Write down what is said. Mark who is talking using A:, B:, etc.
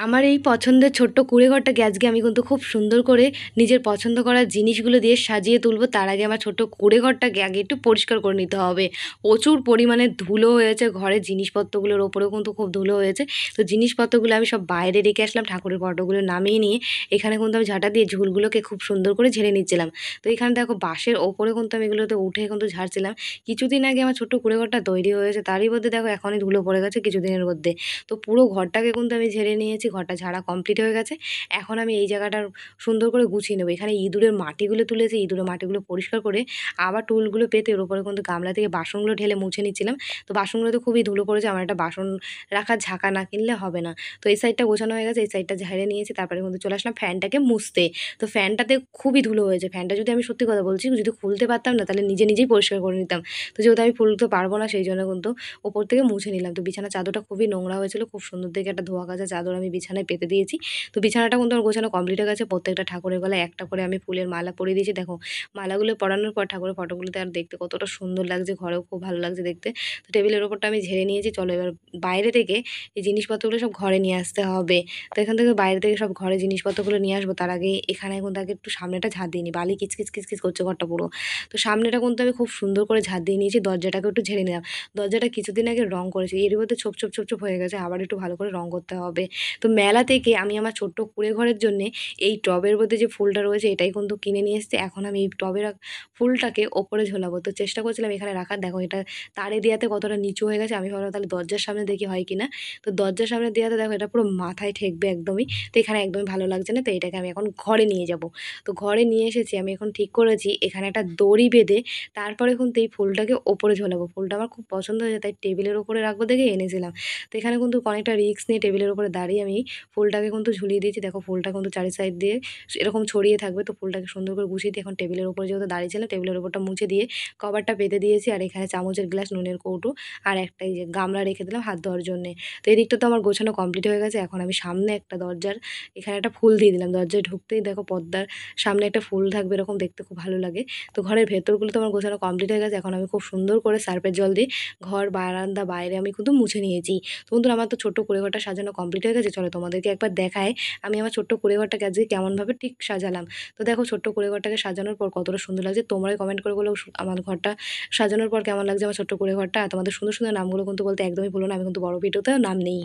A: আমার এই পছন্দের ছোট্ট কুঁড়েঘরটাকে আজকে আমি কিন্তু খুব সুন্দর করে নিজের পছন্দ করা জিনিসগুলো দিয়ে সাজিয়ে তুলবো। তার আগে আমার ছোট্ট কুঁড়েঘরটাকে আগে একটু পরিষ্কার করে নিতে হবে। প্রচুর পরিমাণে ধুলো হয়েছে, ঘরের জিনিসপত্রগুলোর ওপরেও কিন্তু খুব ধুলো হয়েছে। তো জিনিসপত্রগুলো আমি সব বাইরে রেখে আসলাম, ঠাকুরের ফটোগুলো নামিয়ে নিয়ে এখানে কিন্তু আমি ঝাঁটা দিয়ে ঝুলগুলোকে খুব সুন্দর করে ঝেড়ে নিচ্ছিলাম। তো এখানে দেখো বাঁশের ওপরে কিন্তু আমি এগুলোতে উঠে কিন্তু ঝাড়ছিলাম। কিছুদিন আগে আমার ছোট্ট কুঁড়েঘরটা তৈরি হয়েছে, তারই মধ্যে দেখো এখনই ধুলো পড়ে গেছে কিছুদিনের মধ্যে। তো পুরো ঘরটাকে কিন্তু আমি ঝেড়ে নিয়েছি, ঘরটা ঝাড়া কমপ্লিট হয়ে গেছে। এখন আমি এই জায়গাটা সুন্দর করে গুছিয়ে নেবো। এখানে ইঁদুরের মাটিগুলো তুলেছি, ইঁদুরের মাটিগুলো পরিষ্কার করে আবার টুলগুলো পেতে ওর উপরে কিন্তু গামলা থেকে বাসনগুলো ঢেলে মুছে নিচ্ছিলাম। তো বাসনগুলোতে খুবই ধুলো পড়েছে, আমার একটা বাসন রাখার ঝাঁকা না কিনলে হবে না। তো এই সাইডটা গোছানো হয়ে গেছে, এই সাইডটা ঝেড়ে নিয়েছি। তারপরে কিন্তু চলে আসলাম ফ্যানটাকে মুছতে। তো ফ্যানটাতে খুবই ধুলো হয়েছে। ফ্যানটা যদি আমি সত্যি কথা বলছি, যদি খুলতে পারতাম না তাহলে নিজে নিজেই পরিষ্কার করে নিতাম। তো যেহেতু আমি খুলতে পারবো না সেই জন্য কিন্তু ওপর থেকে মুছে নিলাম। তো বিছানার চাদরটা খুবই নোংরা হয়েছিল, খুব সুন্দর দেখে একটা ধোয়া কাচা চাদর আমি বিছানায় পেতে দিয়েছি। তো বিছানাটা কিন্তু আমার গোছানো কমপ্লিট হয়ে গেছে। প্রত্যেকটা ঠাকুরের গলায় একটা করে আমি ফুলের মালা পরিয়ে দিয়েছি। দেখো মালাগুলো পরানোর পর ঠাকুরের ফটোগুলোতে আর দেখতে কতটা সুন্দর লাগছে, ঘরেও খুব ভালো লাগছে দেখতে। তো টেবিলের ওপরটা আমি ঝেড়ে নিয়েছি। চলো এবার বাইরে থেকে এই জিনিসপত্রগুলো সব ঘরে নিয়ে আসতে হবে। তো এখান থেকে বাইরে থেকে সব ঘরে জিনিসপত্রগুলো নিয়ে আসবো, তার আগে এখানে কিন্তু আগে একটু সামনেটা ঝাঁট দিয়ে নিই। বালি কিচকিচ কিচকিচ করছে ঘরটা পুরো। তো সামনেটা কিন্তু আমি খুব সুন্দর করে ঝাঁট দিয়ে নিয়েছি। দরজাটাকে একটু ঝেড়ে নিলাম। দরজাটা কিছুদিন আগে রং করেছি, এর মধ্যে ছোপ ছোপ ছোপ ছোপ হয়ে গেছে, আবার একটু ভালো করে রং করতে হবে। তো মেলা থেকে আমি আমার ছোট্ট কুঁড়েঘরের জন্যে এই টবের মধ্যে যে ফুলটা রয়েছে এটাই কিন্তু কিনে নিয়ে এসেছি। এখন আমি এই টবের ফুলটাকে ওপরে ঝোলাবো। তো চেষ্টা করছিলাম এখানে রাখার, দেখো এটা তারে দেওয়াতে কতটা নিচু হয়ে গেছে। আমি ভাবলাম তাহলে দরজার সামনে দেখি হয় কিনা। তো দরজার সামনে দেওয়াতে দেখো এটা পুরো মাথায় ঠেকবে একদমই। তো এখানে একদমই ভালো লাগছে না। তো এটাকে আমি এখন ঘরে নিয়ে যাব। তো ঘরে নিয়ে এসেছি, আমি এখন ঠিক করেছি এখানে একটা দড়ি বেঁধে তারপরে কিন্তু এই ফুলটাকে ওপরে ঝোলাবো। ফুলটা আমার খুব পছন্দ হয়েছে, তাই টেবিলের ওপরে রাখবো দেখে এনেছিলাম। তো এখানে কিন্তু অনেকটা রিস্ক নিয়ে টেবিলের উপরে দাঁড়িয়ে আমি ফুলটাকে কিন্তু ঝুলিয়ে দিয়েছি। দেখো ফুলটা কিন্তু চারি সাইড দিয়ে এরকম ছড়িয়ে থাকবে। তো ফুলটাকে সুন্দর করে গুছিয়ে দিয়ে এখন টেবিলের উপরে যেহেতু দাঁড়িয়েছিলাম, টেবিলের উপরটা মুছে দিয়ে কভারটা পেতে দিয়েছি। আর এখানে চামচের গ্লাস, নুনের কৌটো আর একটা এই যে গামলা রেখে দিলাম হাত ধোয়ার জন্যে। তো এই দিকটা তো আমার গোছানো কমপ্লিট হয়ে গেছে। এখন আমি সামনে একটা দরজার এখানে একটা ফুল দিয়ে দিলাম। দরজায় ঢুকতেই দেখো পর্দার সামনে একটা ফুল থাকবে, এরকম দেখতে খুব ভালো লাগে। তো ঘরের ভেতরগুলো তো আমার গোছানো কমপ্লিট হয়ে গেছে। এখন আমি খুব সুন্দর করে সার্ফের জল দিয়ে ঘর, বারান্দা, বাইরে আমি কিন্তু মুছে নিয়েছি। তো বন্ধুরা আমার তো ছোট্ট কুঁড়েঘরটা সাজানো কমপ্লিট হয়ে গেছে। চলো তোমাদেরকে একবার দেখায় আমি আমার ছোট্ট কুঁড়েঘরটাকে আজকে কেমনভাবে ঠিক সাজালাম। তো দেখো ছোট্ট কুঁড়েঘরটাকে সাজানোর পর কতটা সুন্দর লাগছে। তোমরাই কমেন্ট করে বলো আমার ঘরটা সাজানোর পর কেমন লাগছে, আমার ছোট্ট কুঁড়েঘরটা। আর তোমাদের সুন্দর সুন্দর নামগুলো কিন্তু বলতে একদমই ভুলো না, আমি কিন্তু বড় ভিডিওতেও নাম নেই।